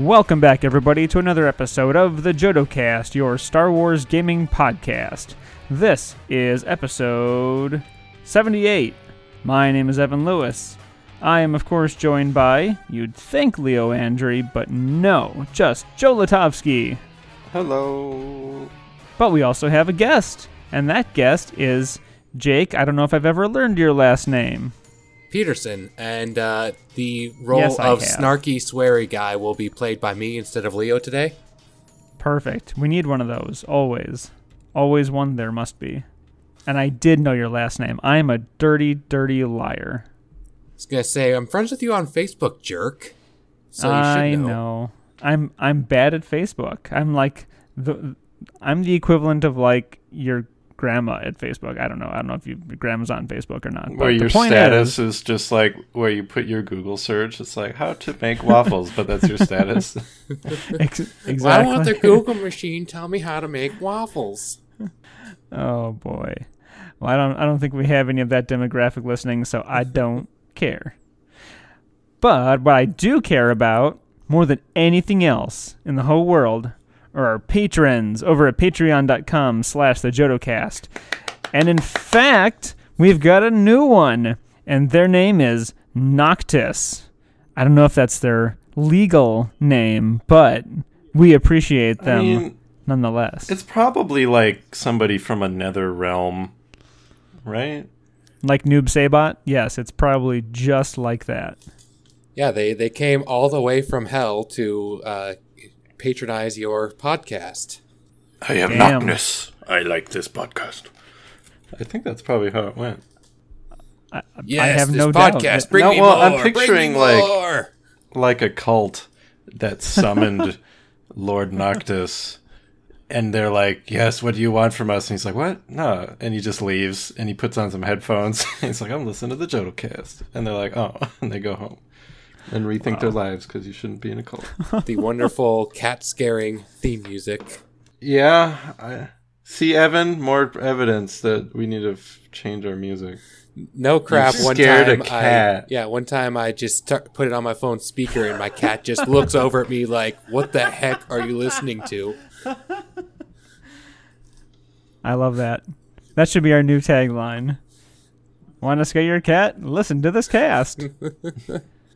Welcome back, everybody, to another episode of the JodoCast, your Star Wars gaming podcast. This is episode 78. My name is Evan Lewis. I am, of course, joined by, you'd think Leo Andry, but no, just Joe Latovsky. Hello. But we also have a guest, and that guest is Jake. I don't know if I've ever learned your last name. Peterson, and the role of snarky, sweary guy will be played by me instead of Leo today. Perfect. We need one of those, always. Always one there must be. And I did know your last name. I'm a dirty, dirty liar. I was going to say, I'm friends with you on Facebook, jerk. So you I should know. I'm bad at Facebook. I'm the equivalent of like your grandma at Facebook. I don't know if your grandma's on Facebook or not. But where your status is just like where you put your Google search. It's like how to make waffles, but that's your status. Exactly. Why won't the Google machine tell me how to make waffles? Oh boy. Well, I don't think we have any of that demographic listening, so I don't care. But what I do care about more than anything else in the whole world are our patrons over at patreon.com/thejodocast. And in fact, we've got a new one, and their name is Noctis. I don't know if that's their legal name, but we appreciate them nonetheless. It's probably like somebody from another realm, right? Like Noob Sabot? Yes, it's probably just like that. Yeah, they came all the way from hell to patronize your podcast. I am Noctis. I like this podcast. I think that's probably how it went. I have no podcast. doubt. Bring me more. I'm picturing more. like a cult that summoned Lord Noctis, and they're like, "Yes, what do you want from us?" And he's like, "What? No." And he just leaves, and he puts on some headphones. And he's like, "I'm listening to the JodoCast," and they're like, "Oh," and they go home and rethink their lives because you shouldn't be in a cult. The wonderful cat-scaring theme music. Yeah, I see, Evan. More evidence that we need to change our music. No crap. You scared a cat. One time I just put it on my phone speaker, and my cat just looks over at me like, "What the heck are you listening to?" I love that. That should be our new tagline. Want to scare your cat? Listen to this cast.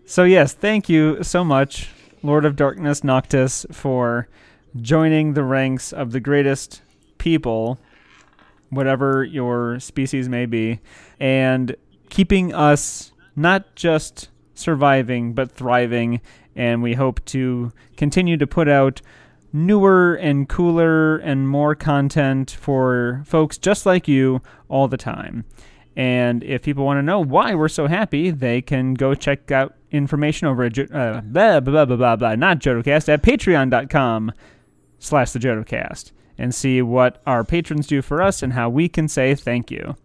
So yes, thank you so much, Lord of Darkness Noctis, for joining the ranks of the greatest people, whatever your species may be, and keeping us not just surviving, but thriving, and we hope to continue to put out newer and cooler and more content for folks just like you all the time. And if people want to know why we're so happy, they can go check out information over at not JodoCast, at patreon.com/thejodocast and see what our patrons do for us and how we can say thank you.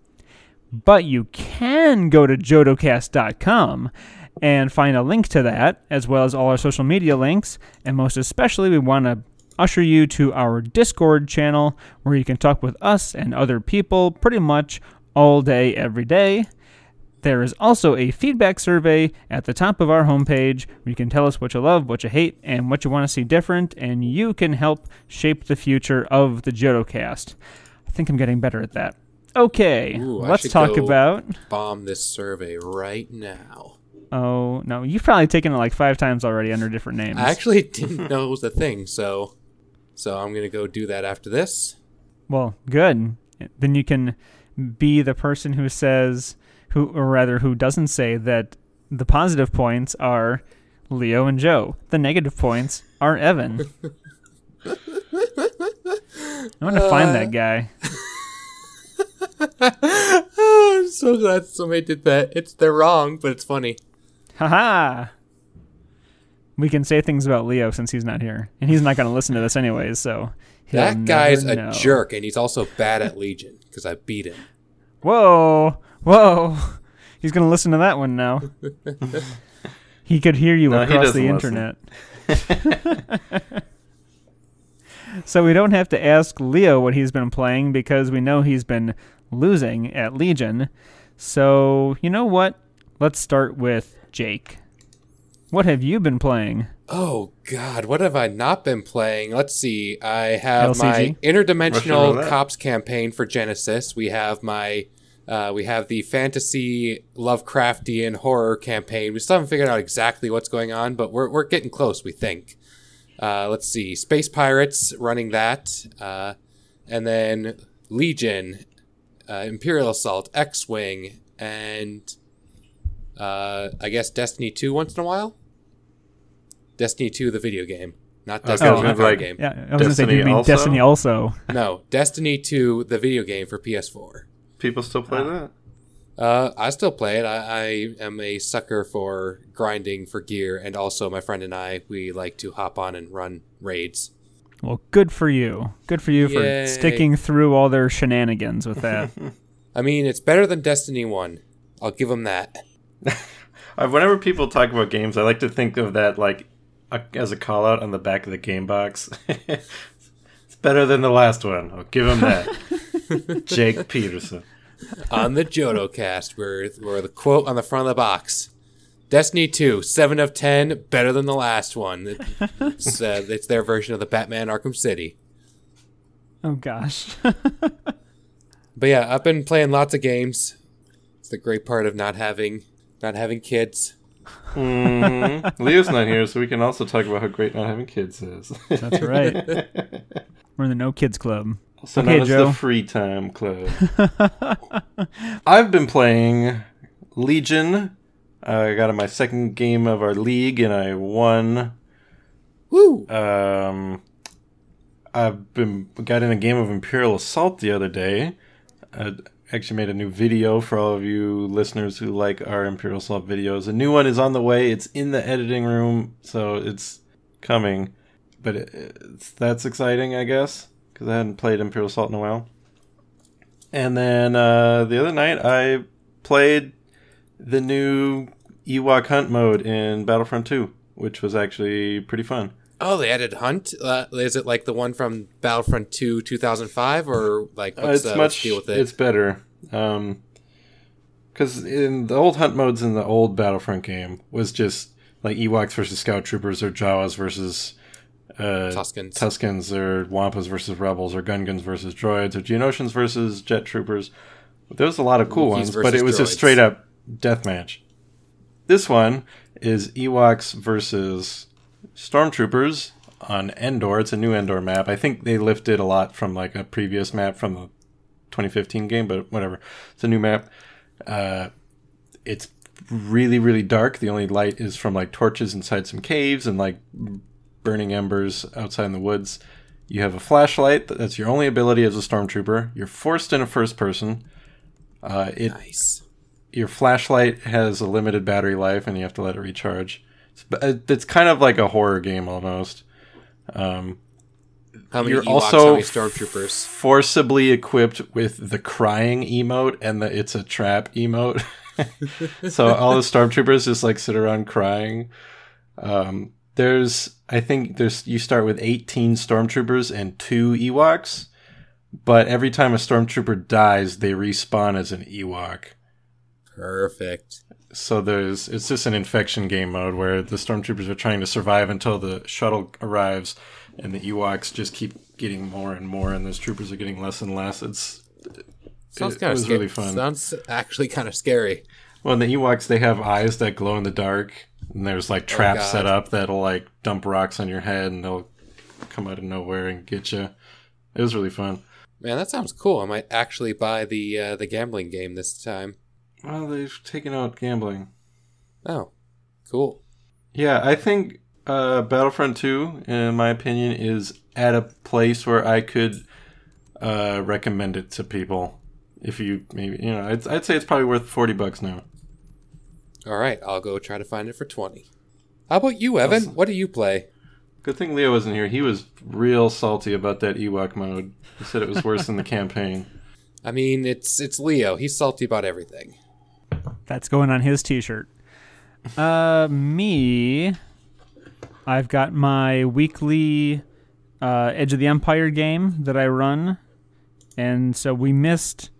But you can go to jodocast.com and find a link to that, as well as all our social media links, and most especially we want to usher you to our Discord channel where you can talk with us and other people pretty much all day, every day. There is also a feedback survey at the top of our homepage where you can tell us what you love, what you hate, and what you want to see different, and you can help shape the future of the JodoCast. I think I'm getting better at that. Okay, let's talk about... bomb this survey right now. Oh, no, you've probably taken it like 5 times already under different names. I actually didn't know it was a thing, so I'm going to go do that after this. Well, good. Then you can be the person who says, who doesn't say that the positive points are Leo and Joe. The negative points are Evan. I want to find that guy. I'm so glad somebody did that. They're wrong, but it's funny. Haha. We can say things about Leo since he's not here. And he's not going to listen to this anyways, so... That guy's a jerk, and he's also bad at Legion, because I beat him. Whoa. He's going to listen to that one now. He could hear you across the internet. So we don't have to ask Leo what he's been playing because we know he's been losing at Legion. So, you know what? Let's start with Jake. What have you been playing? Oh, God, what have I not been playing? Let's see. I have LCG? my Interdimensional Roulette. Cops campaign for Genesis. We have we have the fantasy Lovecraftian horror campaign. We still haven't figured out exactly what's going on, but we're getting close, we think. Let's see. Space Pirates, running that. And then Legion, Imperial Assault, X-Wing, and I guess Destiny 2 once in a while? Destiny 2, the video game. Not Destiny, the card game. Yeah, I was going to say, do you mean also? Destiny also? No, Destiny 2, the video game for PS4. People still play that? I still play it. I am a sucker for grinding for gear, and also my friend and I, we like to hop on and run raids. Well, good for you. Good for you Yay. for sticking through all their shenanigans with that. I mean, it's better than Destiny 1. I'll give them that. Whenever people talk about games, I like to think of that like as a call out on the back of the game box. It's better than the last one. I'll give him that. Jake Peterson. On the Jodo cast, where the quote on the front of the box: Destiny 2, 7 of 10, better than the last one. It's their version of the Batman Arkham City. Oh, gosh. But yeah, I've been playing lots of games. It's the great part of not having kids. Mm-hmm. Leo's not here, so we can also talk about how great not having kids is. That's right. We're in the No Kids Club. Also Okay, known as Joe. the Free Time Club. I've been playing Legion. I got in my second game of our league, and I won. Woo! Got in a game of Imperial Assault the other day. Actually made a new video for all of you listeners who like our Imperial Assault videos. A new one is on the way. It's in the editing room, so it's coming. But that's exciting, I guess, because I hadn't played Imperial Assault in a while. And then the other night, I played the new Ewok Hunt mode in Battlefront 2, which was actually pretty fun. Oh, they added Hunt? Is it like the one from Battlefront 2 2005, or like what's the deal with it? It's better. Because in the old Hunt modes in the old Battlefront game was just like Ewoks versus Scout Troopers, or Jawas versus Tuskens, or Wampas versus Rebels, or Gungans versus Droids, or Geonosians versus Jet Troopers. There was a lot of cool ones, but it was just straight up deathmatch. This one is Ewoks versus Stormtroopers on Endor. It's a new Endor map. I think they lifted a lot from like a previous map from the 2015 game, but whatever. It's a new map. It's really, really dark. The only light is from like torches inside some caves and like burning embers outside in the woods. You have a flashlight. That's your only ability as a Stormtrooper. You're forced in a first person. Nice. Your flashlight has a limited battery life, and you have to let it recharge. It's kind of like a horror game almost. How many you're Ewoks, also how many Stormtroopers? forcibly equipped with the crying emote and the it's a trap emote. So all the Stormtroopers just like sit around crying. You start with 18 Stormtroopers and 2 Ewoks, but every time a Stormtrooper dies, they respawn as an Ewok. Perfect. So it's just an infection game mode where the Stormtroopers are trying to survive until the shuttle arrives, and the Ewoks just keep getting more and more, and those troopers are getting less and less. It was really fun. Sounds actually kind of scary. Well, and the Ewoks, they have eyes that glow in the dark, and there's like traps set up that'll like dump rocks on your head, and they'll come out of nowhere and get you. It was really fun. Man, that sounds cool. I might actually buy the gambling game this time. Well, they've taken out gambling. Oh, cool. Yeah, I think Battlefront 2, in my opinion, is at a place where I could recommend it to people. If you maybe, I'd say it's probably worth $40 now. All right, I'll go try to find it for 20. How about you, Evan? Awesome. What do you play? Good thing Leo wasn't here. He was real salty about that Ewok mode. He said it was worse than the campaign. I mean, it's Leo. He's salty about everything. That's going on his t-shirt. Me, I've got my weekly Edge of the Empire game that I run. And so we missed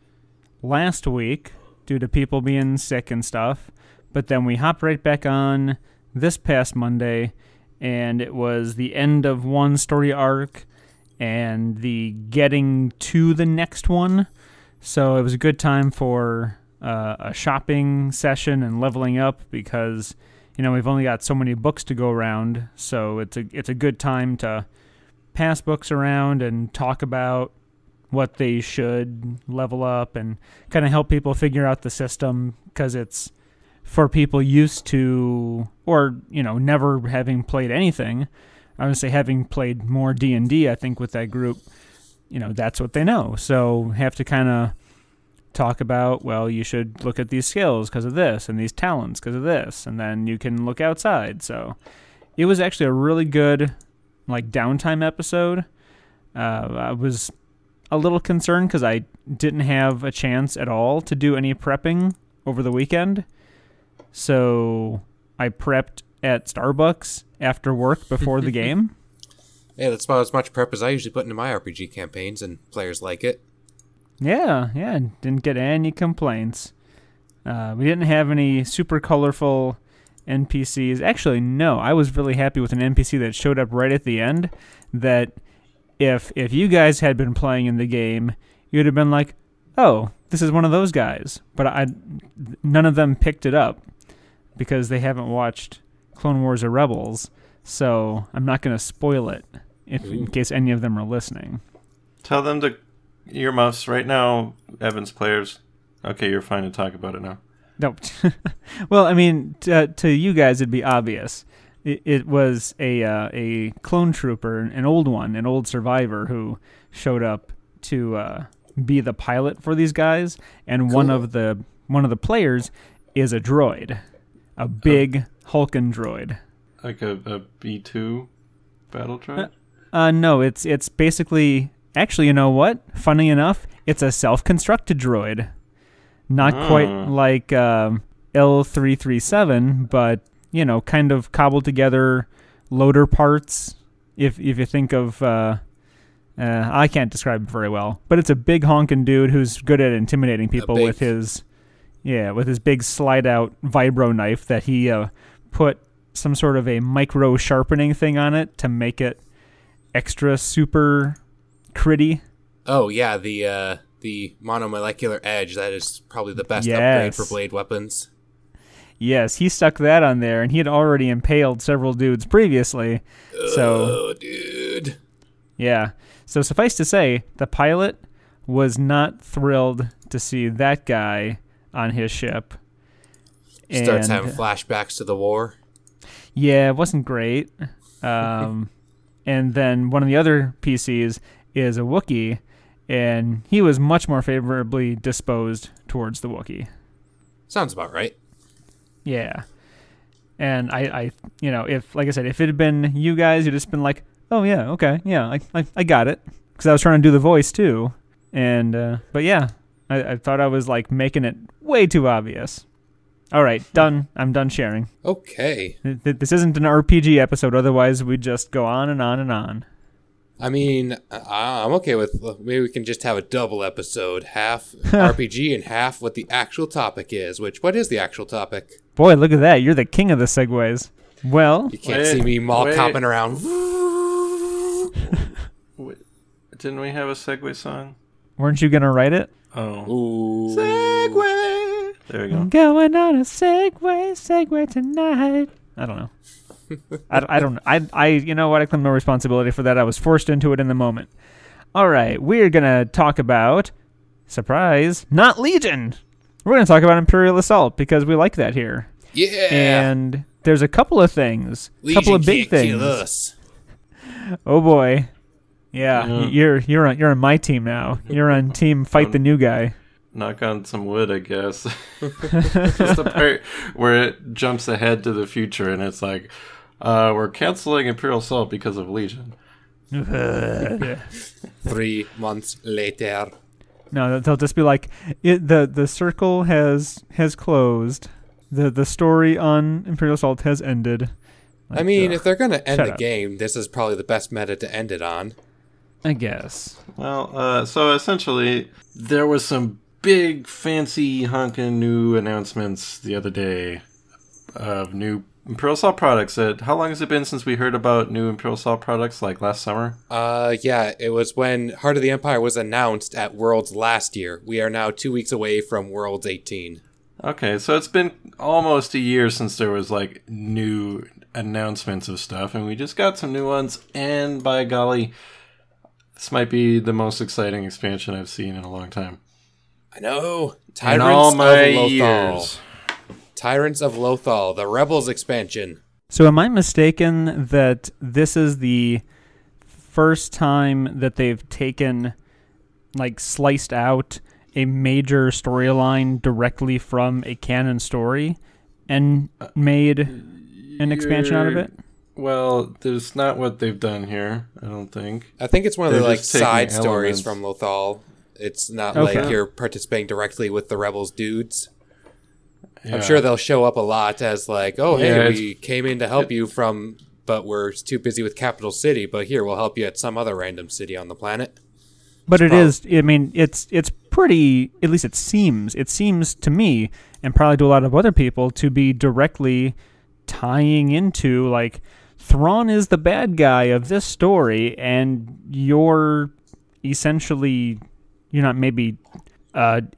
last week due to people being sick and stuff. But then we hopped right back on this past Monday. and it was the end of one story arc and the getting to the next one. So it was a good time for a shopping session and leveling up because, we've only got so many books to go around. So it's a good time to pass books around and talk about what they should level up and kind of help people figure out the system, because it's for people used to, or, never having played anything. I would say having played more D&D, I think, with that group, that's what they know. So have to kind of talk about, well, you should look at these skills because of this and these talents because of this, and then you can look outside. So it was actually a really good, downtime episode. I was a little concerned because I didn't have a chance at all to do any prepping over the weekend. So I prepped at Starbucks after work before the game. Yeah, that's about as much prep as I usually put into my RPG campaigns, and players like it. Yeah, didn't get any complaints. We didn't have any super colorful NPCs. Actually, no, I was really happy with an NPC that showed up right at the end that if you guys had been playing in the game, you'd have been like, oh, this is one of those guys. But none of them picked it up because they haven't watched Clone Wars or Rebels, so I'm not going to spoil it in case any of them are listening. Tell them to earmuffs right now, Evans players. Okay, you're fine to talk about it now. No. Well, I mean, to you guys, it'd be obvious. It was a clone trooper, an old survivor who showed up to be the pilot for these guys, and cool. one of the players is a droid, a big hulking droid, like a B2 battle droid. No, it's basically, actually, you know what? Funny enough, it's a self-constructed droid. Not quite like L337, but, kind of cobbled together loader parts. If you think of, I can't describe it very well, but it's a big honking dude who's good at intimidating people with his big slide out vibro knife that he put some sort of a micro sharpening thing on it to make it extra super critty. Oh yeah, the monomolecular edge, that is probably the best upgrade for blade weapons. Yes, he stuck that on there, and he had already impaled several dudes previously. Oh, dude. Yeah. So suffice to say, the pilot was not thrilled to see that guy on his ship. Starts having flashbacks to the war. Yeah, it wasn't great. And then one of the other PCs is a Wookiee, and he was much more favorably disposed towards the Wookiee. Sounds about right. Yeah. And I if, like I said, if it had been you guys, you'd just been like, oh yeah, okay, yeah, I got it. Because I was trying to do the voice too. And, but yeah, I thought I was making it way too obvious. All right, done. I'm done sharing. Okay. This isn't an RPG episode, otherwise we'd just go on and on and on. I mean, I'm okay with, maybe we can just have a double episode, half RPG and half what the actual topic is. What is the actual topic? Boy, look at that. You're the king of the segues. Well, you can't see me copping around. Didn't we have a segue song? Weren't you going to write it? Oh. Ooh. Segue! There we go. I'm going on a segue tonight. I don't know. I don't know. I you know what? I claim no responsibility for that. I was forced into it in the moment. All right, we're going to talk about, surprise, not Legion. We're going to talk about Imperial Assault because we like that here. Yeah. And there's a couple of things, a couple of big things. Kill us. Oh boy. Yeah, you're on my team now. You're on team fight the new guy. Knock on some wood, I guess. Just the part where it jumps ahead to the future and it's like, we're canceling Imperial Assault because of Legion. 3 months later. No, they'll just be like, the circle has closed. The story on Imperial Assault has ended. I mean, if they're going to end the game, this is probably the best meta to end it on. I guess. Well, so essentially, there was some big, fancy, honkin' new announcements the other day of new Imperial Assault products. How long has it been since we heard about new Imperial Assault products? Like last summer? Yeah, it was when Heart of the Empire was announced at Worlds last year. We are now 2 weeks away from Worlds 18. Okay, so it's been almost a year since there was like new announcements of stuff, and we just got some new ones, and by golly, this might be the most exciting expansion I've seen in a long time. I know. In all my years. Tyrants of Lothal, the Rebels expansion. So am I mistaken that this is the first time that they've taken, like, sliced out a major storyline directly from a canon story and made an expansion out of it? Well, there's not what they've done here, I don't think. I think it's one of the like side taking stories elements. from Lothal. It's not Okay. like you're participating directly with the Rebels dudes. Yeah. I'm sure they'll show up a lot as like, oh, Yeah, hey, we came in to help you but we're too busy with Capital City, but here, we'll help you at some other random city on the planet. But it's pretty, at least it seems to me, and probably to a lot of other people, to be directly tying into, like, Thrawn is the bad guy of this story, and you're not maybe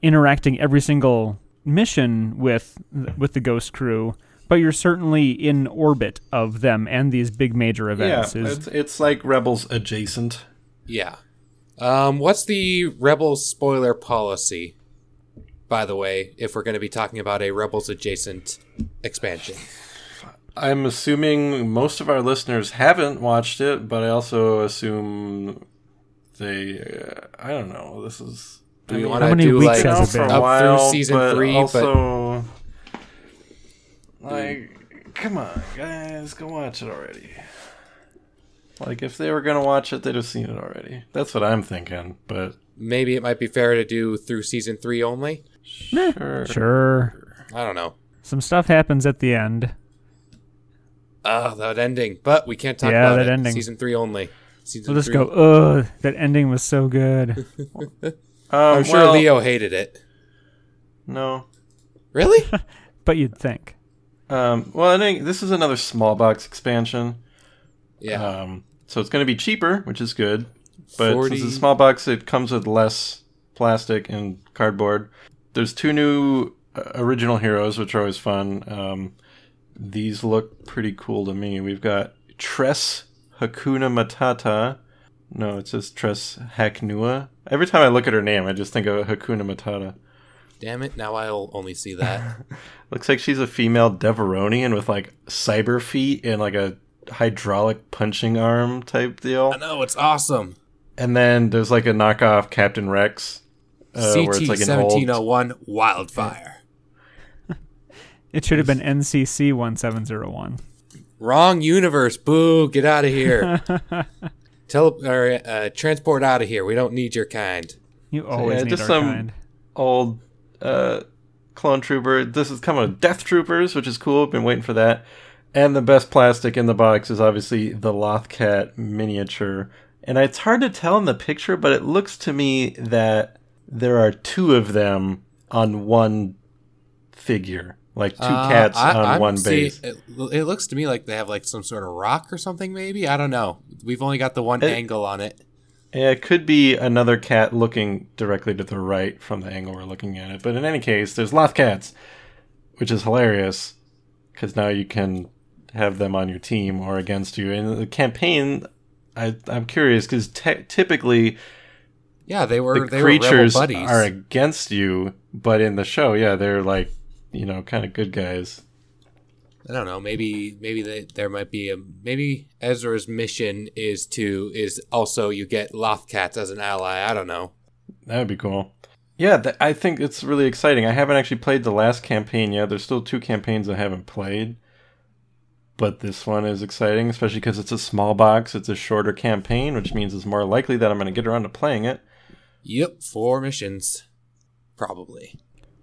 interacting every single mission with the Ghost crew, but you're certainly in orbit of them and these big major events. Yeah, it's like Rebels adjacent. Yeah. What's the Rebels spoiler policy, by the way, if we're going to be talking about a Rebels adjacent expansion? I'm assuming most of our listeners haven't watched it, but I also assume I don't know. This is... Do we I mean, want how to many do weeks like has it been? up while, through season but 3? Also, like, come on, guys, go watch it already. Like, if they were going to watch it, they'd have seen it already. That's what I'm thinking, but... Maybe it might be fair to do through season 3 only? Sure. I don't know. Some stuff happens at the end. That ending. But we can't talk Yeah, about that it. ending. Season 3 only. We'll just go, ugh, that ending was so good. I'm sure Leo hated it. No. Really? But you'd think. Well, I think this is another small box expansion. Yeah. So it's going to be cheaper, which is good. But 40... since it's a small box, it comes with less plastic and cardboard. There's 2 new original heroes, which are always fun. These look pretty cool to me. We've got Tress Hakuna Matata. No, it says Tress Haknua. Every time I look at her name, I just think of Hakuna Matata. Damn it, now I'll only see that. Looks like she's a female Deveronian with like cyber feet and like a hydraulic punching arm type deal. I know, it's awesome. And then there's like a knockoff Captain Rex. Where it's like an old... CT-1701 Wildfire. It should have been NCC 1701. Wrong universe. Boo, get out of here. Transport out of here. We don't need your kind. You always need just our some kind. old clone trooper. This is coming with Death Troopers, which is cool. Been waiting for that. And the best plastic in the box is obviously the Lothcat miniature. And it's hard to tell in the picture, but it looks to me that there are 2 of them on one figure. Like 2 cats on one base. It looks to me like they have like some sort of rock or something, maybe? I don't know. We've only got the one angle on it. Yeah, it could be another cat looking directly to the right from the angle we're looking at it. But in any case, there's Lothcats, which is hilarious because now you can have them on your team or against you. In the campaign, I'm curious because typically, yeah, they were creatures rebel buddies. are against you, but in the show, yeah, they're like, you know, kind of good guys. I don't know. Maybe there might be maybe Ezra's mission is also you get Lothcats as an ally. I don't know. That would be cool. Yeah, I think it's really exciting. I haven't actually played the last campaign yet. There's still 2 campaigns I haven't played. But this one is exciting, especially because it's a small box. It's a shorter campaign, which means it's more likely that I'm going to get around to playing it. Yep, 4 missions. Probably.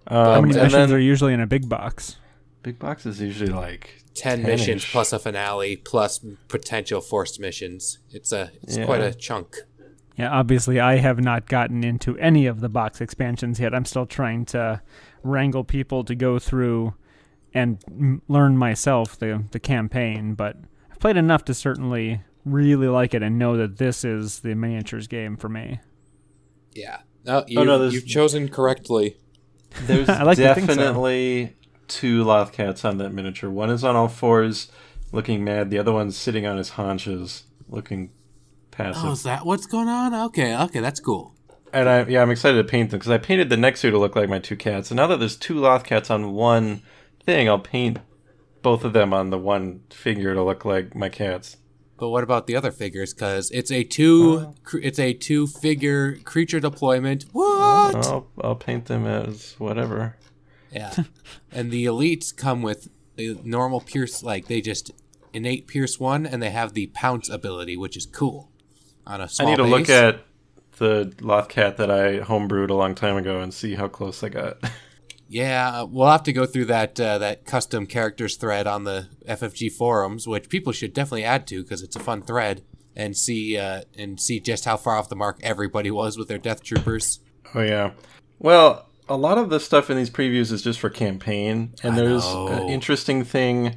How many missions are usually in a big box? Big box is usually like 10 missions plus a finale plus potential forced missions. It's quite a chunk. Yeah, obviously I have not gotten into any of the box expansions yet. I'm still trying to wrangle people to go through and learn myself the campaign, but I've played enough to certainly really like it and know that this is the miniatures game for me. Yeah. No, you've chosen correctly. There's I like to think so. definitely two Lothcats on that miniature. One is on all fours, looking mad. The other one's sitting on his haunches, looking passive. Oh, is that what's going on? Okay, that's cool. And I'm excited to paint them, because I painted the next two to look like my two cats. And now that there's two Lothcats on one thing, I'll paint both of them on the one figure to look like my cats. But what about the other figures? Because it's a two-figure creature deployment. What? I'll paint them as whatever. Yeah. And the elites come with a normal pierce, like they just innate pierce 1, and they have the pounce ability, which is cool. On a small I need to base. look at the Lothcat that I homebrewed a long time ago and see how close I got. Yeah, we'll have to go through that custom characters thread on the FFG forums, which people should definitely add to because it's a fun thread, and see just how far off the mark everybody was with their Death Troopers. Oh yeah. Well, a lot of the stuff in these previews is just for campaign, and there's an interesting thing.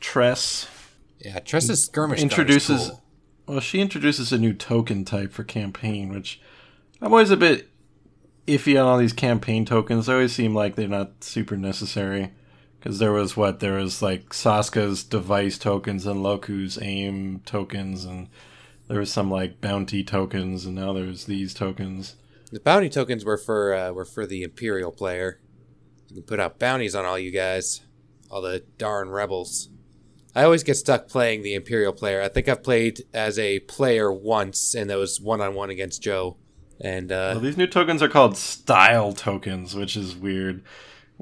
Tress. Yeah, Tress's skirmish introduces. is cool. Well, she introduces a new token type for campaign, which I'm always a bit iffy on all these campaign tokens. They always seem like they're not super necessary. Because there was like Saska's device tokens and Loku's aim tokens, and there was some like bounty tokens, and now there's these tokens. The bounty tokens were for the Imperial player. You can put out bounties on all you guys, all the darn rebels. I always get stuck playing the Imperial player. I think I've played as a player once, and that was 1-on-1 against Joe. And well, these new tokens are called style tokens, which is weird.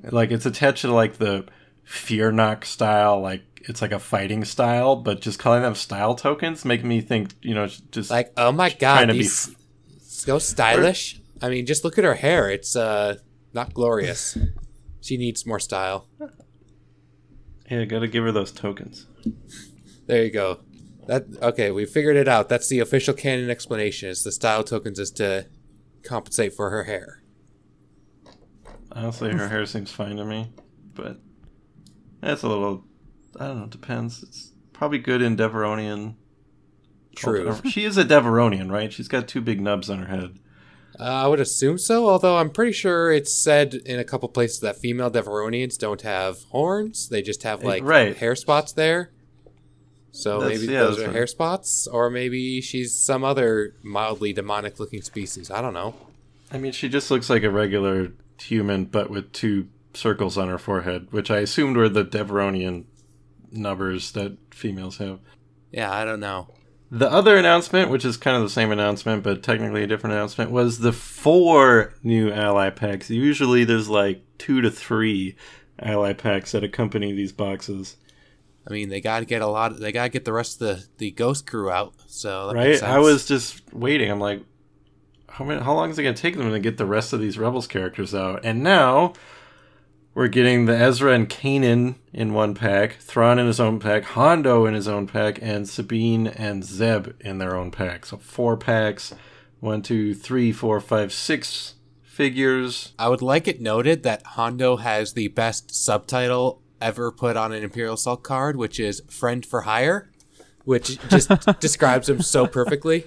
Like, it's attached to like the Fearnock style, like it's like a fighting style, but just calling them style tokens make me think, just like, oh my god, these so stylish. I mean, just look at her hair. It's not glorious. She needs more style. Yeah, gotta give her those tokens. There you go. Okay, we figured it out. That's the official canon explanation. Is the style tokens is to compensate for her hair. Honestly, her hair seems fine to me, but that's a little, I don't know, depends. It's probably good in Deveronian. True. She is a Deveronian, right? She's got two big nubs on her head. I would assume so, although I'm pretty sure it's said in a couple places that female Deveronians don't have horns. They just have, like, hair spots there. So maybe those are hair spots, or maybe she's some other mildly demonic-looking species. I don't know. I mean, she just looks like a regular human, but with two circles on her forehead, which I assumed were the Deveronian nubbers that females have. Yeah, I don't know. The other announcement, which is kind of the same announcement, but technically a different announcement, was the 4 new ally packs. Usually there's like 2 to 3 ally packs that accompany these boxes. I mean, they gotta get the rest of the Ghost crew out. So that right, makes sense. I was just waiting. I'm like, how long is it gonna take them to get the rest of these Rebels characters out? And now we're getting the Ezra and Kanan in one pack, Thrawn in his own pack, Hondo in his own pack, and Sabine and Zeb in their own pack. So 4 packs, 1, 2, 3, 4, 5, 6 figures. I would like it noted that Hondo has the best subtitle ever put on an Imperial Assault card, which is "Friend for Hire," which just describes him so perfectly.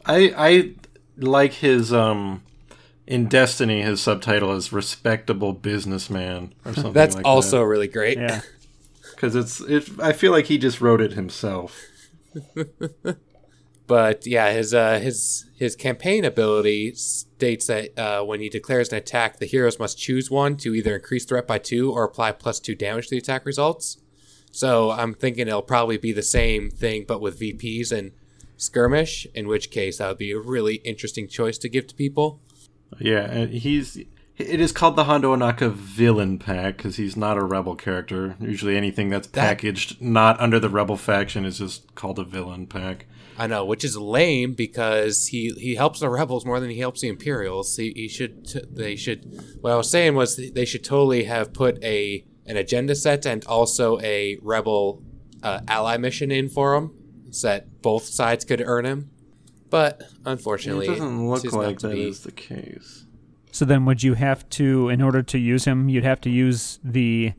I like his in Destiny, his subtitle is "Respectable Businessman" or something. That's like also that. really great. Yeah, because I feel like he just wrote it himself. But yeah, his campaign ability states that when he declares an attack, the heroes must choose one to either increase threat by 2 or apply +2 damage to the attack results. So I'm thinking it'll probably be the same thing, but with VPs and skirmish. In which case, that would be a really interesting choice to give to people. Yeah, and it is called the Hondo Ohnaka Villain Pack because he's not a Rebel character. Usually anything that's packaged not under the Rebel faction is just called a Villain Pack. I know, which is lame because he helps the Rebels more than he helps the Imperials. They should. What I was saying was they should totally have put an agenda set and also a Rebel ally mission in for him, so that both sides could earn him. But unfortunately, it doesn't look like that is the case. So then would you have to, in order to use him, you'd have to use the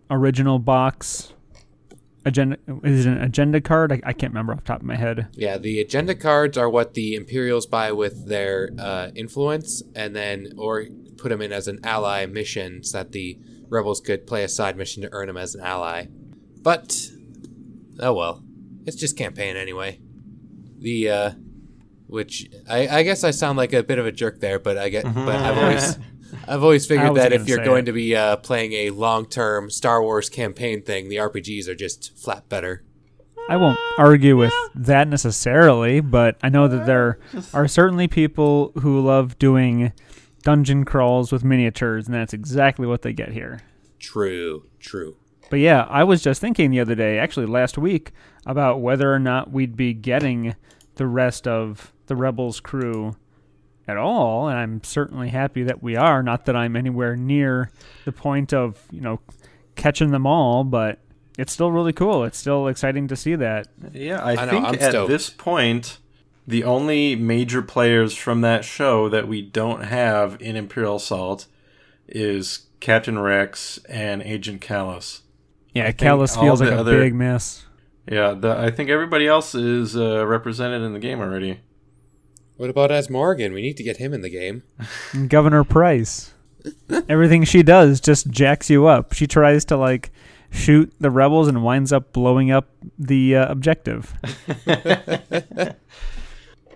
original box agenda. Is it an agenda card? I can't remember off the top of my head. Yeah, the agenda cards are what the Imperials buy with their influence, and then or put them in as an ally mission so that the rebels could play a side mission to earn them as an ally. But oh well, it's just campaign anyway. Which I guess I sound like a bit of a jerk there, but I've always figured that if you're going to be playing a long-term Star Wars campaign thing, the RPGs are just flat better. I won't argue with that necessarily, but I know that there are certainly people who love doing dungeon crawls with miniatures, and that's exactly what they get here. True. But yeah, I was just thinking the other day, actually last week, about whether or not we'd be getting the rest of the Rebels crew at all, and I'm certainly happy that we are. Not that I'm anywhere near the point of, catching them all, but it's still really cool. It's still exciting to see that. Yeah, I think at this point, the only major players from that show that we don't have in Imperial Assault is Captain Rex and Agent Callus. Yeah, Callus feels like a big miss. Yeah, I think everybody else is represented in the game already. What about as Morgan? We need to get him in the game. Governor Price. Everything she does just jacks you up. She tries to, shoot the rebels and winds up blowing up the objective.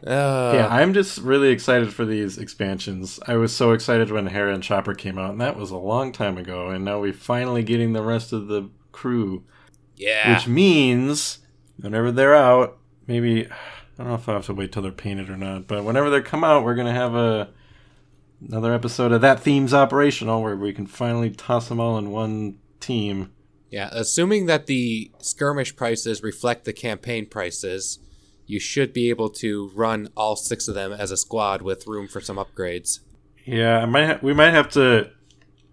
Yeah, I'm just really excited for these expansions. I was so excited when Hera and Chopper came out, and that was a long time ago, and now we're finally getting the rest of the crew. Yeah. Which means, whenever they're out, maybe, I don't know if I have to wait till they're painted or not, but whenever they come out, we're going to have another episode of That Theme's Operational, where we can finally toss them all in one team. Yeah, assuming that the skirmish prices reflect the campaign prices, you should be able to run all 6 of them as a squad with room for some upgrades. Yeah, we might have to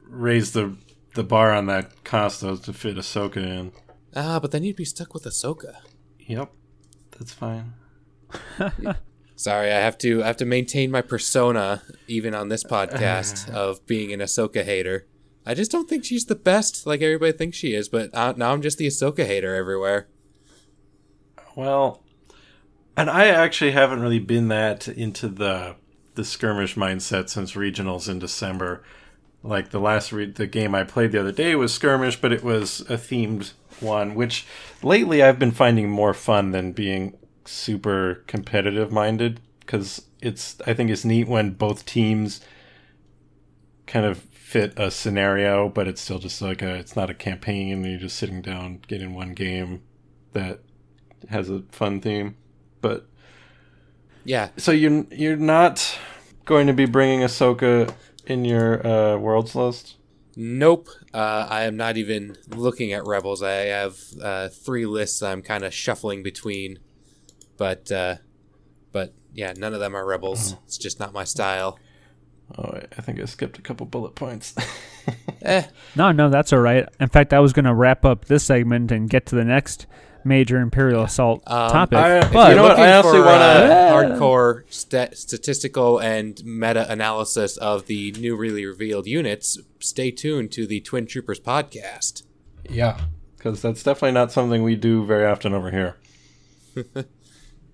raise the bar on that cost, though, to fit Ahsoka in. But then you'd be stuck with Ahsoka. Yep, that's fine. Sorry, I have to maintain my persona, even on this podcast, of being an Ahsoka hater. I just don't think she's the best, like everybody thinks she is, but now I'm just the Ahsoka hater everywhere. Well, and I actually haven't really been that into the skirmish mindset since regionals in December. Like the game I played the other day was skirmish, but it was a themed one, which lately I've been finding more fun than being super competitive minded, because I think it's neat when both teams kind of fit a scenario, but it's still just it's not a campaign, and you're just sitting down getting one game that has a fun theme. But yeah, so you're not going to be bringing Ahsoka in your worlds list? Nope. I am not even looking at Rebels. I have 3 lists I'm kind of shuffling between, but yeah, none of them are Rebels. It's just not my style. Oh, I think I skipped a couple bullet points. No, that's all right. In fact, I was going to wrap up this segment and get to the next major Imperial Assault topic. But you know what? I also want hardcore statistical and meta-analysis of the newly revealed units. Stay tuned to the Twin Troopers podcast. Yeah, because that's definitely not something we do very often over here.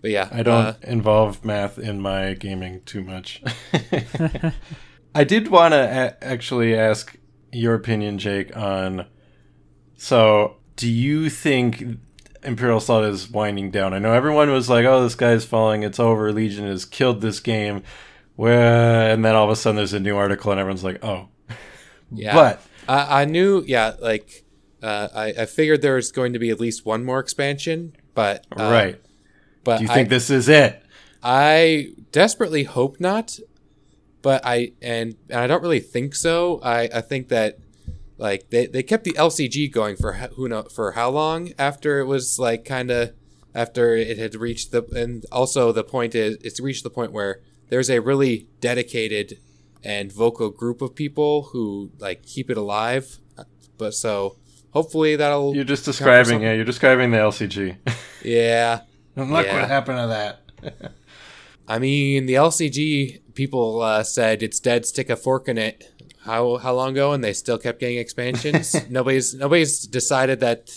But yeah, I don't involve math in my gaming too much. I did want to actually ask your opinion, Jake, on... So, do you think Imperial Assault is winding down? I know everyone was like, oh, this guy's falling, it's over, Legion has killed this game. And then all of a sudden there's a new article and everyone's like, oh. Yeah. But I knew, I figured there was going to be at least one more expansion, but... right. But do you think this is it? I desperately hope not, but I don't really think so. I think that they kept the LCG going for how long after it was after it had reached and also the point is it's reached the point where there's a really dedicated and vocal group of people who keep it alive. But so hopefully that'll... You're describing the LCG. Yeah. And look what happened to that. I mean, the LCG people said it's dead, stick a fork in it. how long ago, and they still kept getting expansions. Nobody's decided that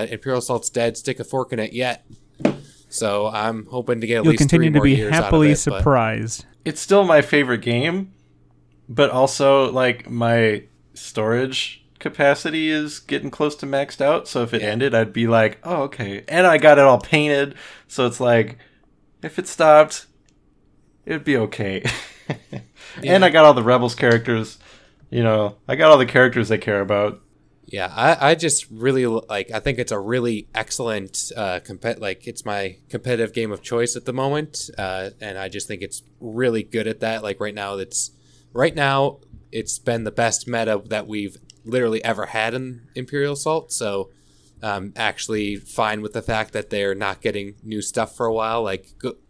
Imperial Assault's dead. Stick a fork in it yet. So I'm hoping to get at You'll least 3 continue to more be years happily out of it, but- surprised. It's still my favorite game, but also like my storage capacity is getting close to maxed out. So if it ended, I'd be like, oh, okay. And I got it all painted, so it's like, if it stopped, it'd be okay. And I got all the Rebels characters. You know, I got all the characters I care about. Yeah, I just really like. I think it's a really excellent it's my competitive game of choice at the moment, and I just think it's really good at that. Like right now, it's been the best meta that we've literally ever had in Imperial Assault. So, actually fine with the fact that they're not getting new stuff for a while. Like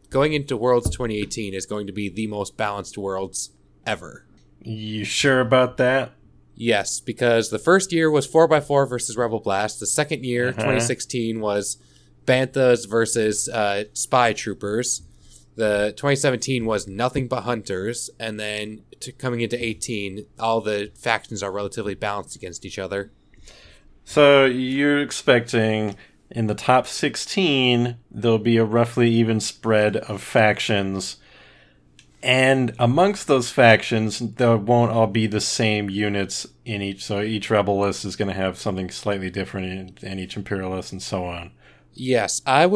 going into Worlds 2018 is going to be the most balanced Worlds ever. You sure about that? Yes, because the first year was 4x4 versus Rebel Blast. The second year, 2016, was Banthas versus Spy Troopers. The 2017 was nothing but Hunters. And then coming into 18, all the factions are relatively balanced against each other. So you're expecting in the top 16, there'll be a roughly even spread of factions. And amongst those factions, there won't all be the same units in each. So each Rebel list is going to have something slightly different in each Imperial list and so on. Yes, I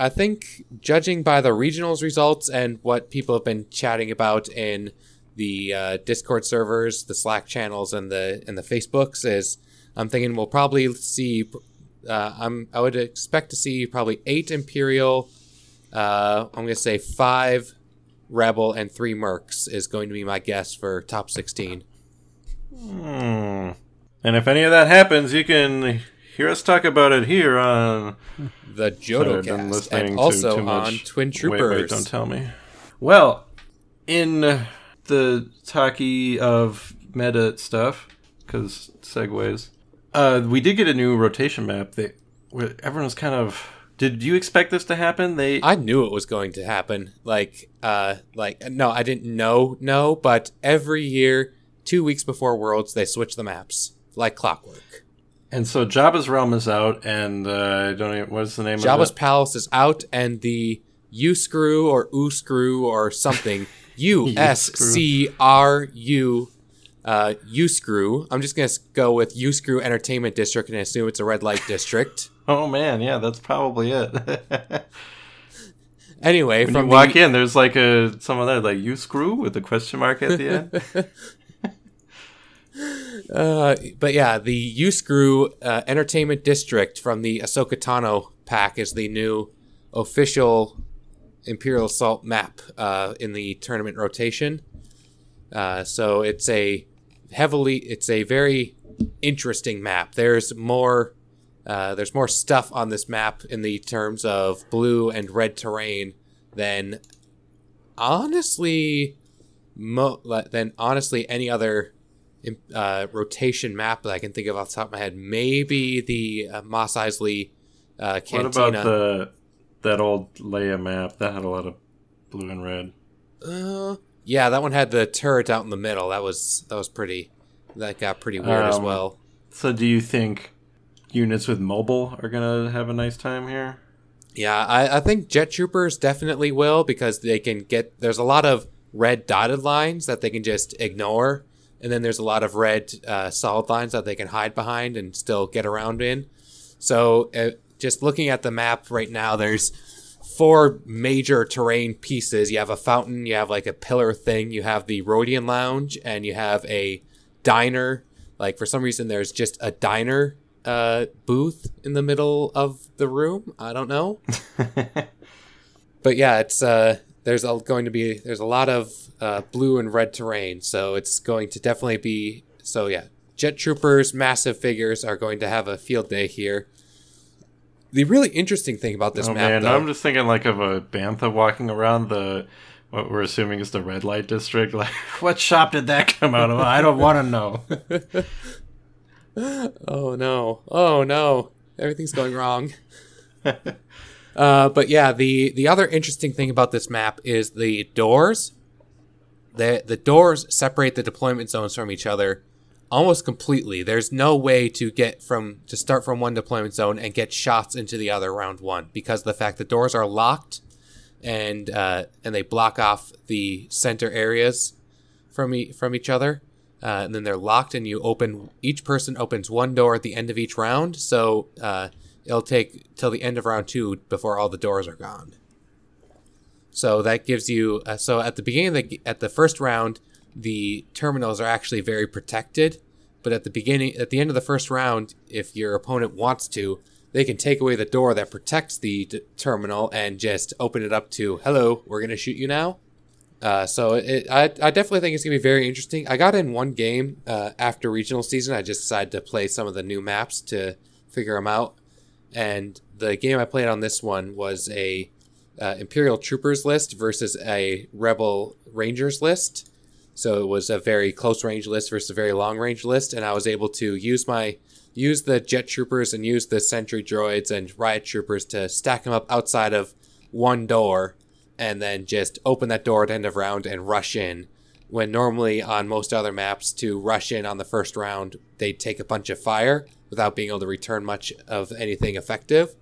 think, judging by the regionals results and what people have been chatting about in the Discord servers, the Slack channels, and the Facebooks, is I'm thinking we'll probably see. I would expect to see probably 8 Imperial. I'm going to say 5 Rebel and 3 Mercs is going to be my guess for top 16. And if any of that happens, you can hear us talk about it here on the Jodo cast, and also on Twin Troopers. Wait, don't tell me. Well, in the talkie of meta stuff, because segues, we did get a new rotation map that everyone was kind of... Did you expect this to happen? I knew it was going to happen. No, I didn't know, but every year, 2 weeks before Worlds, they switch the maps like clockwork. And so Jabba's realm is out, and I don't even, what's the name of it? Jabba's palace is out, and the U-Screw or U-Screw or something, U-S-C-R-U, U-Screw. I'm just going to go with U-Screw Entertainment District and assume it's a red light district. Oh man, yeah, that's probably it. Anyway, when you walk in, there's like someone there like "you screw" with a question mark at the end. But yeah, the U-Screw Entertainment District from the Ahsoka Tano pack is the new official Imperial Assault map in the tournament rotation. So it's a very interesting map. There's more stuff on this map in the terms of blue and red terrain than honestly any other rotation map that I can think of off the top of my head. Maybe the Mos Eisley Cantina. What about that old Leia map? That had a lot of blue and red. Yeah, that one had the turret out in the middle. That got pretty weird as well. So do you think units with mobile are going to have a nice time here? Yeah, I think Jet Troopers definitely will, because there's a lot of red dotted lines that they can just ignore, and then there's a lot of red solid lines that they can hide behind and still get around in. So just looking at the map right now, there's 4 major terrain pieces. You have a fountain, you have like a pillar thing, you have the Rodian Lounge, and you have a diner. Like for some reason there's just a diner booth in the middle of the room. I don't know. But yeah, it's there's a lot of blue and red terrain, so it's going to definitely be. So yeah, Jet Troopers, massive figures, are going to have a field day here. The really interesting thing about this map, though, I'm just thinking like of a bantha walking around what we're assuming is the red light district. Like, what shop did that come out of? I don't want to know. Oh no, everything's going wrong. But yeah, the other interesting thing about this map is the doors. the doors separate the deployment zones from each other almost completely. There's no way to start from one deployment zone and get shots into the other round one because of the fact the doors are locked and they block off the center areas from each other. And then they're locked, and each person opens one door at the end of each round. So it'll take till the end of round 2 before all the doors are gone. So that gives you. So at the beginning, at the first round, the terminals are actually very protected. But at the end of the first round, if your opponent wants to, they can take away the door that protects the terminal and just open it up to, hello, we're going to shoot you now. So I definitely think it's going to be very interesting. I got in one game after regional season. I just decided to play some of the new maps to figure them out. And the game I played on this one was a Imperial Troopers list versus a Rebel Rangers list. So it was a very close range list versus a very long range list. And I was able to use the Jet Troopers and use the Sentry Droids and Riot Troopers to stack them up outside of one door and then just open that door at the end of round and rush in. When normally on most other maps, to rush in on the first round, they take a bunch of fire without being able to return much of anything effective.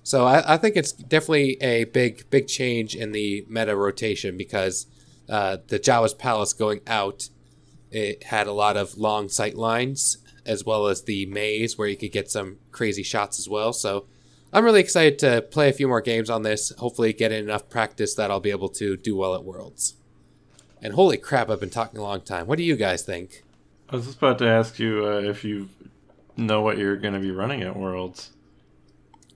So I think it's definitely a big change in the meta rotation because the Jawa's Palace going out, it had a lot of long sight lines as well as the maze where you could get some crazy shots as well. So I'm really excited to play a few more games on this, hopefully get in enough practice that I'll be able to do well at Worlds. And holy crap, I've been talking a long time. What do you guys think? I was just about to ask you if you know what you're going to be running at Worlds.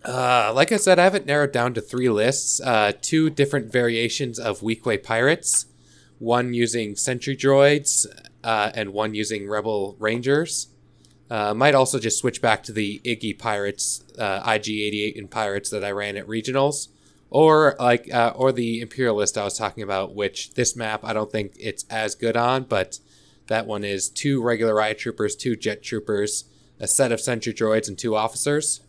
Like I said, I have it narrowed down to 3 lists. 2 different variations of Weequay Pirates. One using Sentry Droids and one using Rebel Rangers. Might also just switch back to the Iggy Pirates, IG-88 and Pirates that I ran at Regionals. Or the Imperial list I was talking about, which this map I don't think it's as good on, but that one is 2 regular Riot Troopers, 2 Jet Troopers, a set of Sentry Droids, and 2 officers.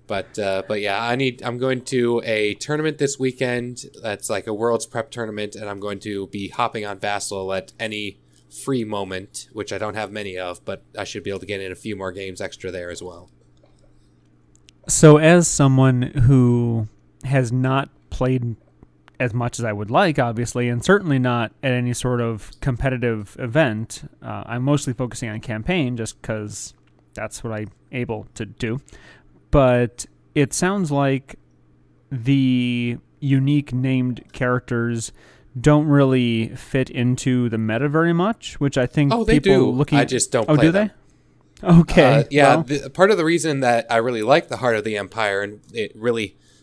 But yeah, I'm going to a tournament this weekend. That's like a Worlds prep tournament, and I'm going to be hopping on Vassal at any free moment, which I don't have many of, but I should be able to get in a few more games extra there as well. So as someone who has not played as much as I would like, obviously, and certainly not at any sort of competitive event, I'm mostly focusing on campaign just because that's what I'm able to do. But it sounds like the unique named characters don't really fit into the meta very much, which I think they people do. looking. I just don't. Oh, play do them. they? Okay. Yeah. Part of the reason that I really like the Heart of the Empire, and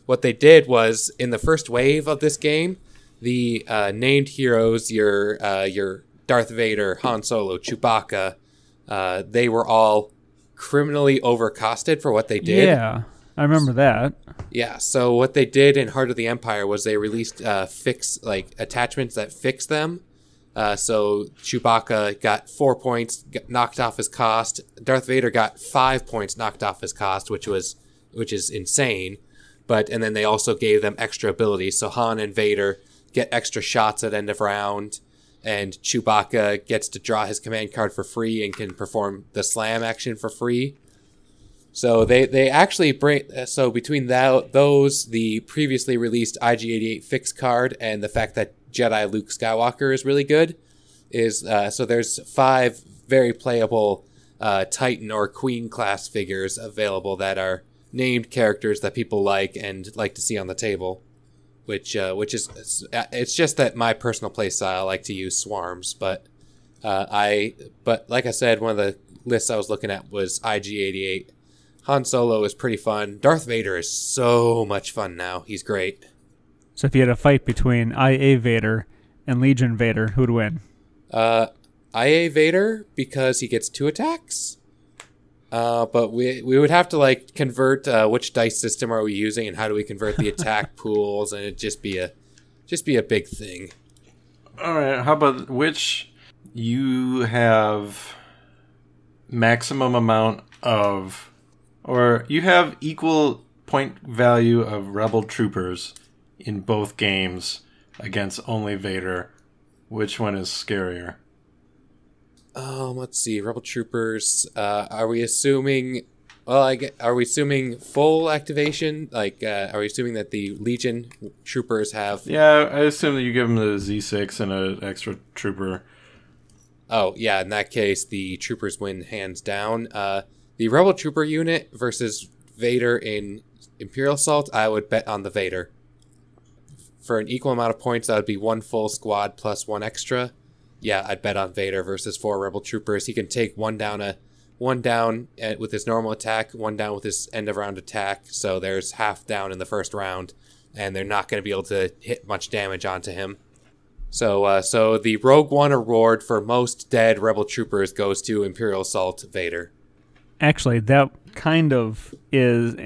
what they did was in the first wave of this game, the named heroes, your Darth Vader, Han Solo, Chewbacca, they were all criminally overcosted for what they did. Yeah, I remember that. Yeah, so what they did in Heart of the Empire was they released attachments that fix them. So Chewbacca got 4 points knocked off his cost. Darth Vader got 5 points knocked off his cost, which is insane. And then they also gave them extra abilities. So Han and Vader get extra shots at end of round, and Chewbacca gets to draw his command card for free and can perform the slam action for free. So they actually bring, so between those, the previously released IG-88 fix card, and the fact that Jedi Luke Skywalker is really good, so there's 5 very playable Titan or Queen class figures available that are named characters that people like and like to see on the table. Which is, it's just that my personal play style, I like to use swarms, but like I said, one of the lists I was looking at was IG-88. Han Solo is pretty fun. Darth Vader is so much fun now. He's great. So if you had a fight between IA Vader and Legion Vader, who'd win? IA Vader, because he gets 2 attacks. But we would have to convert which dice system are we using and how do we convert the attack pools, and it'd just be a big thing. All right, how about which you have maximum amount of, or you have equal point value of Rebel troopers in both games against only Vader. Which one is scarier? Let's see. Rebel troopers. Are we assuming? Well, are we assuming full activation? Like, are we assuming that the Legion troopers have? Yeah, I assume that you give them the Z6 and an extra trooper. Oh, yeah. In that case, the troopers win hands down. The Rebel trooper unit versus Vader in Imperial Assault, I would bet on the Vader. For an equal amount of points, that would be 1 full squad plus 1 extra. Yeah, I'd bet on Vader versus 4 Rebel troopers. He can take one down with his normal attack, 1 down with his end of round attack. So there's half down in the first round, and they're not going to be able to hit much damage onto him. So the Rogue One award for most dead Rebel troopers goes to Imperial Assault Vader. Actually, that kind of brings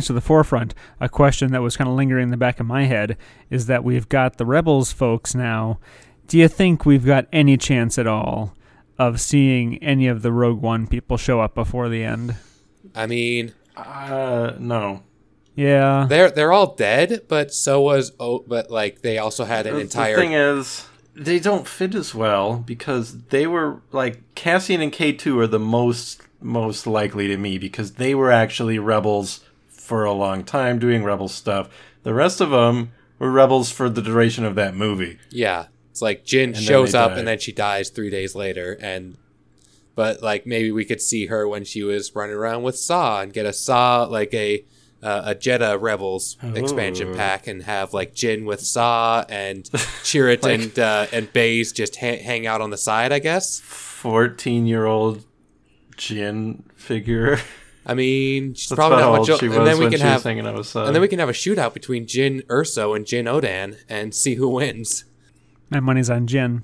to the forefront a question that was kind of lingering in the back of my head, is that we've got the Rebels folks now. Do you think we've got any chance at all of seeing any of the Rogue One people show up before the end? I mean... no. Yeah. They're all dead, but they also had an entire... The thing is, they don't fit as well because they were, like, Cassian and K2 are the most likely to me because they were actually rebels for a long time doing rebel stuff. The rest of them were rebels for the duration of that movie. Yeah. It's like Jyn shows up and then she dies 3 days later. But like maybe we could see her when she was running around with Saw and get a Saw, like a Jedha Rebels expansion pack, and have like Jyn with Saw and Chirrut and Baze just hang out on the side, I guess. 14-year-old Jyn figure. I mean, she's probably not much older. And then we can have a shootout between Jyn Erso and Jyn Odan and see who wins. My money's on Jyn.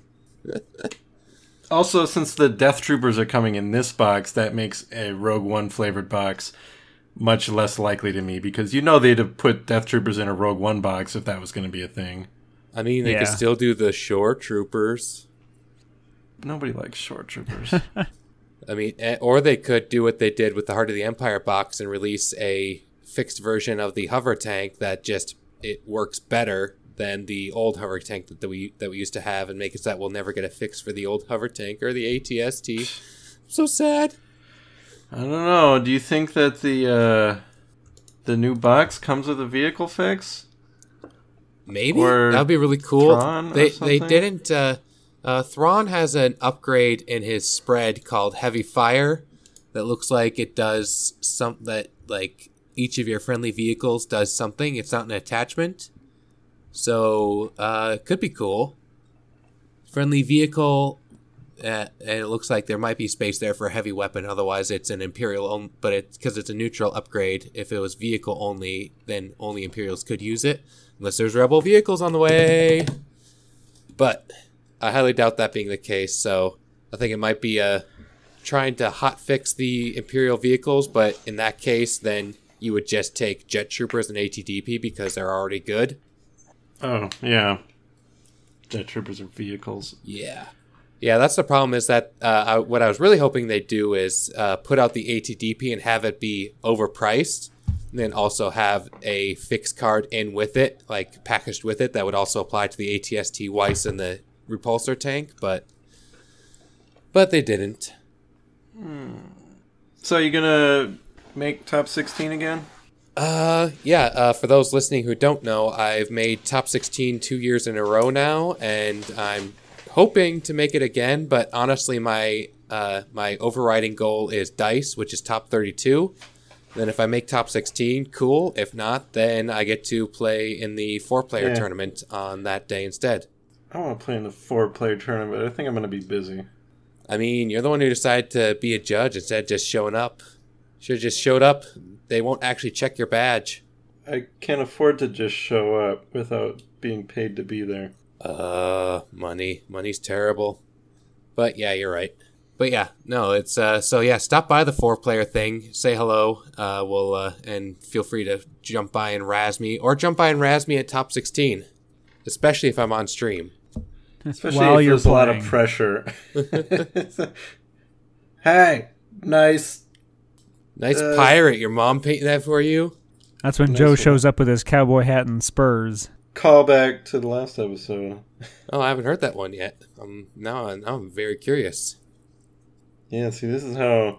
Also, since the Death Troopers are coming in this box, that makes a Rogue One flavored box much less likely to me, because they'd have put Death Troopers in a Rogue One box if that was going to be a thing. I mean, they could still do the Shore Troopers. Nobody likes Shore Troopers. I mean, or they could do what they did with the Heart of the Empire box and release a fixed version of the hover tank that it works better than the old hover tank that we used to have, and make it so that we'll never get a fix for the old hover tank or the ATST. So sad. I don't know. Do you think that the new box comes with a vehicle fix? Maybe that'd be really cool. They didn't. Thrawn has an upgrade in his spread called Heavy Fire that looks like it does like each of your friendly vehicles does something. It's not an attachment, so it could be cool. Friendly vehicle. And it looks like there might be space there for a heavy weapon. Otherwise, it's an Imperial, but because it's a neutral upgrade. If it was vehicle only, then only Imperials could use it, unless there's Rebel vehicles on the way. But I highly doubt that being the case. So I think it might be trying to hot fix the Imperial vehicles. But in that case, then you would just take Jet Troopers and ATDP because they're already good. Oh yeah, Jet Troopers are vehicles. Yeah, that's the problem, is that what I was really hoping they'd do is put out the ATDP and have it be overpriced, and then also have a fixed card in with it, like packaged with it, that would also apply to the ATST Weiss and the repulsor tank, but they didn't. So you're going to make top 16 again? For those listening who don't know, I've made top 16 2 years in a row now, and I'm hoping to make it again, but honestly, my overriding goal is Dice, which is top 32. Then if I make top 16, cool. If not, then I get to play in the 4-player tournament on that day instead. I want to play in the 4-player tournament, but I think I'm going to be busy. I mean, you're the one who decided to be a judge instead of just showing up. Should have just showed up. They won't actually check your badge. I can't afford to just show up without being paid to be there. Money's terrible. But yeah, you're right. But yeah, no, it's stop by the 4-player thing, say hello, and feel free to jump by and razz me, or jump by and razz me at top 16, especially if I'm on stream. Especially while if there's a lot of pressure. Hey, nice pirate. Your mom painted that for you? That's when Joe shows up with his cowboy hat and spurs. callback to the last episode. Oh, I haven't heard that one yet. Now I'm very curious. Yeah, see, this is how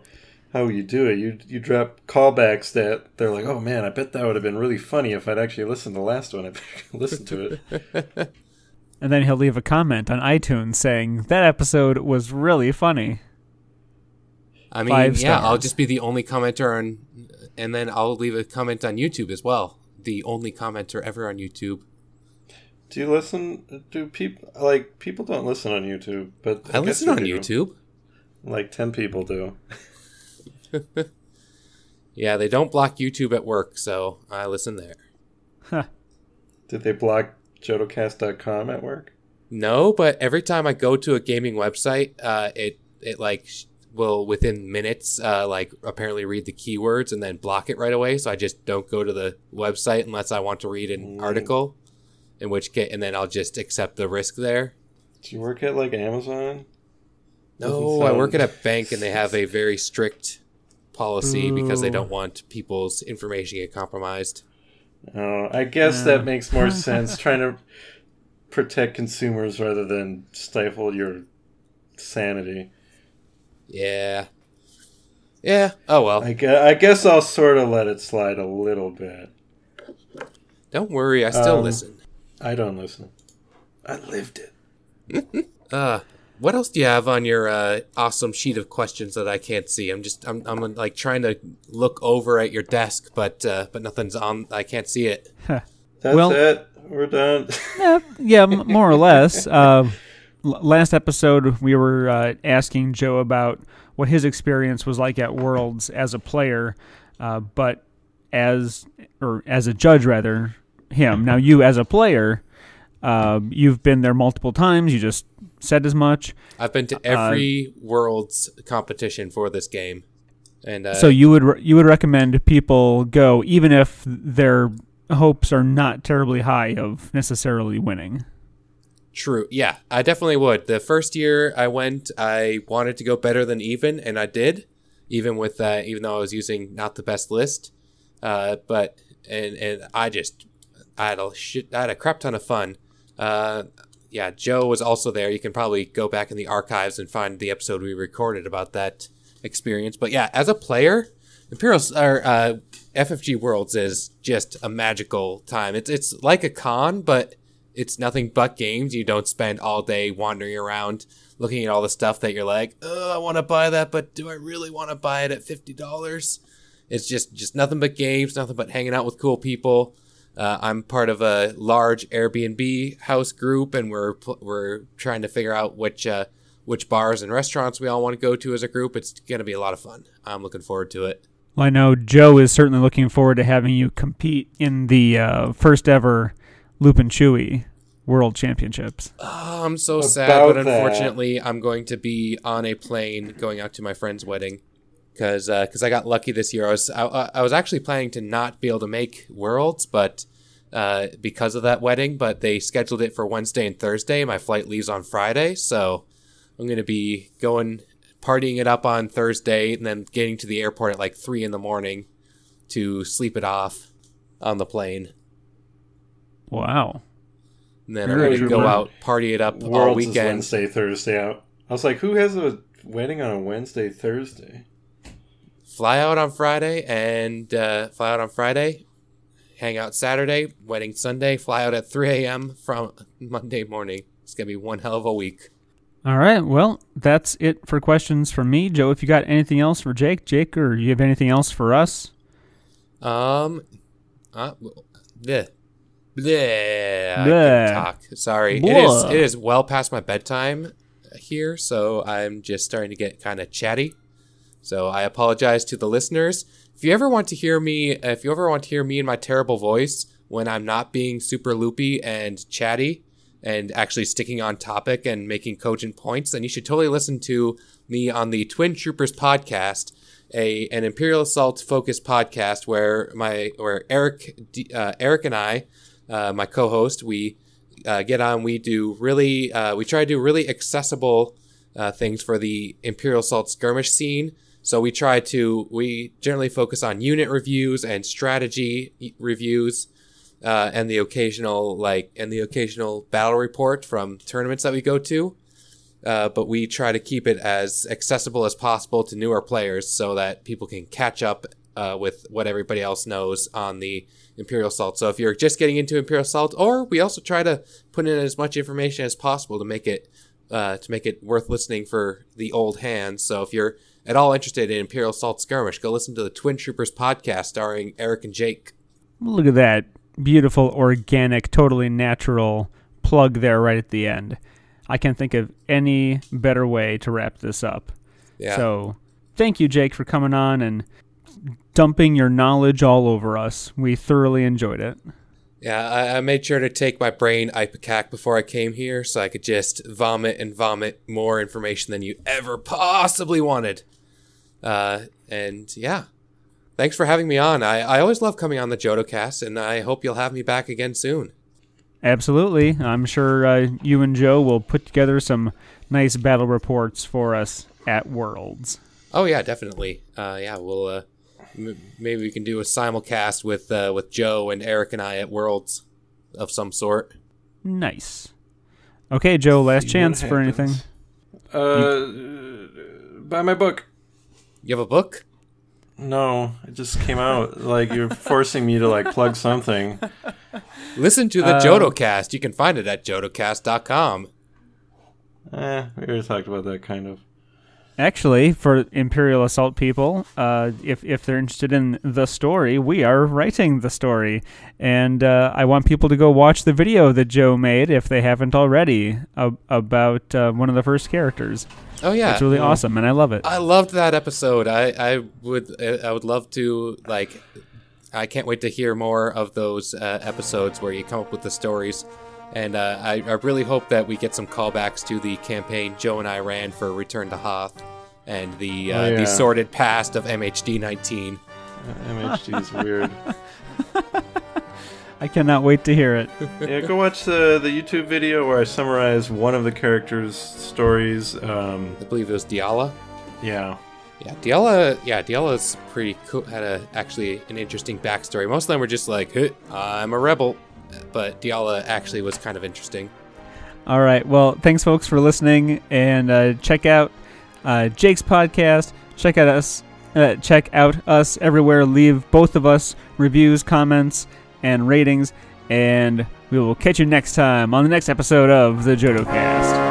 you do it. You drop callbacks that they're like, oh man, I bet that would have been really funny if I'd actually listened to the last one. I listened to it. And then he'll leave a comment on iTunes saying, that episode was really funny. I mean, 5 yeah, stars. I'll just be the only commenter on, and then I'll leave a comment on YouTube as well. The only commenter ever on YouTube. Do you listen? Do people people don't listen on YouTube? But I guess listen they on do. YouTube. Like 10 people do. Yeah, they don't block YouTube at work, so I listen there. Huh. Did they block jodocast.com at work? No, but every time I go to a gaming website, it will within minutes apparently read the keywords and then block it right away. So I just don't go to the website unless I want to read an article, and then I'll just accept the risk there. Do you work at like Amazon? No, I work at a bank and they have a very strict policy because they don't want people's information to get compromised. Oh, I guess that makes more sense. Trying to protect consumers rather than stifle your sanity. Yeah. Yeah. Oh, well. I guess I'll sort of let it slide a little bit. Don't worry. I still listen. I don't listen. I lived it. What else do you have on your awesome sheet of questions that I can't see? I'm like trying to look over at your desk, but nothing's on. I can't see it. That's Well- it. We're done. Yeah, more or less. Last episode, we were asking Joe about what his experience was like at Worlds as a player, but as a judge, rather, him. Now, you as a player, you've been there multiple times. You just said as much. I've been to every Worlds competition for this game, and So you would recommend people go, even if their hopes are not terribly high of necessarily winning. True. Yeah, I definitely would. The first year I went, I wanted to go better than even, and I did, even though I was using not the best list. But I had a crap ton of fun. Yeah, Joe was also there. You can probably go back in the archives and find the episode we recorded about that experience. But yeah, as a player, FFG Worlds is just a magical time. It's like a con, but it's nothing but games. You don't spend all day wandering around looking at all the stuff that you're like, oh, I want to buy that, but do I really want to buy it at $50? It's just nothing but games, nothing but hanging out with cool people. I'm part of a large Airbnb house group, and we're trying to figure out which bars and restaurants we all want to go to as a group. It's going to be a lot of fun. I'm looking forward to it. Well, I know Joe is certainly looking forward to having you compete in the first ever Loop and Chewy World Championships. Oh, I'm so sad, but unfortunately, I'm going to be on a plane going out to my friend's wedding because I got lucky this year. I was actually planning to not be able to make Worlds, but because of that wedding, but they scheduled it for Wednesday and Thursday. My flight leaves on Friday, so I'm going to be partying it up on Thursday and then getting to the airport at like 3 a.m. to sleep it off on the plane. Wow. And then I'm going to go out, party it up all Worlds is weekend. Wednesday, Thursday out. I was like, who has a wedding on a Wednesday, Thursday? Fly out on Friday, hang out Saturday, wedding Sunday, fly out at 3 a.m. from Monday morning. It's going to be one hell of a week. All right. Well, that's it for questions from me. Joe, if you got anything else for Jake, or you have anything else for us? Bleh. I Bleh. can talk. Sorry. Bleh. It is well past my bedtime here, so I'm just starting to get kind of chatty. So I apologize to the listeners. If you ever want to hear me in my terrible voice when I'm not being super loopy and chatty and actually sticking on topic and making cogent points, then you should totally listen to me on the Twin Troopers podcast, an Imperial Assault focused podcast where Eric and I, my co-host, we get on. We try to do really accessible things for the Imperial Assault skirmish scene. So we generally focus on unit reviews and strategy reviews. and the occasional battle report from tournaments that we go to. But we try to keep it as accessible as possible to newer players so that people can catch up with what everybody else knows on the Imperial Assault. So if you're just getting into Imperial Assault, or we also try to put in as much information as possible to make it worth listening for the old hands. So if you're at all interested in Imperial Assault Skirmish, go listen to the Twin Troopers podcast starring Eric and Jake. Look at that beautiful, organic, totally natural plug there right at the end. I can't think of any better way to wrap this up. Yeah. So thank you, Jake, for coming on and dumping your knowledge all over us. We thoroughly enjoyed it. Yeah, I made sure to take my brain ipecac before I came here so I could just vomit more information than you ever possibly wanted. And yeah, thanks for having me on. I always love coming on the Jodo cast, and I hope you'll have me back again soon. Absolutely. I'm sure you and Joe will put together some nice battle reports for us at Worlds. Oh yeah, definitely. We'll maybe we can do a simulcast with Joe and Eric and I at Worlds of some sort. Nice. Okay, Joe, last chance for anything. Buy my book. You have a book? No, it just came out. Like, you're forcing me to, like, plug something. Listen to the Jodo cast. You can find it at jodocast.com. We already talked about that, kind of. Actually, for Imperial Assault people, if they're interested in the story, we are writing the story. And I want people to go watch the video that Joe made, if they haven't already, about one of the first characters. Oh yeah, it's really awesome, and I love it. I loved that episode. I would love to, like, I can't wait to hear more of those episodes where you come up with the stories. And I really hope that we get some callbacks to the campaign Joe and I ran for Return to Hoth and the sordid past of MHD 19. MHD is weird. I cannot wait to hear it. Yeah, go watch the YouTube video where I summarize one of the characters' stories. I believe it was Diala. Yeah. Yeah, Diala's pretty cool. Had actually an interesting backstory. Most of them were just like, hey, I'm a rebel. But Diala actually was kind of interesting. All right. Well, thanks, folks, for listening. And check out Jake's podcast. Check out us everywhere. Leave both of us reviews, comments, and ratings. And we will catch you next time on the next episode of the Jodo Cast.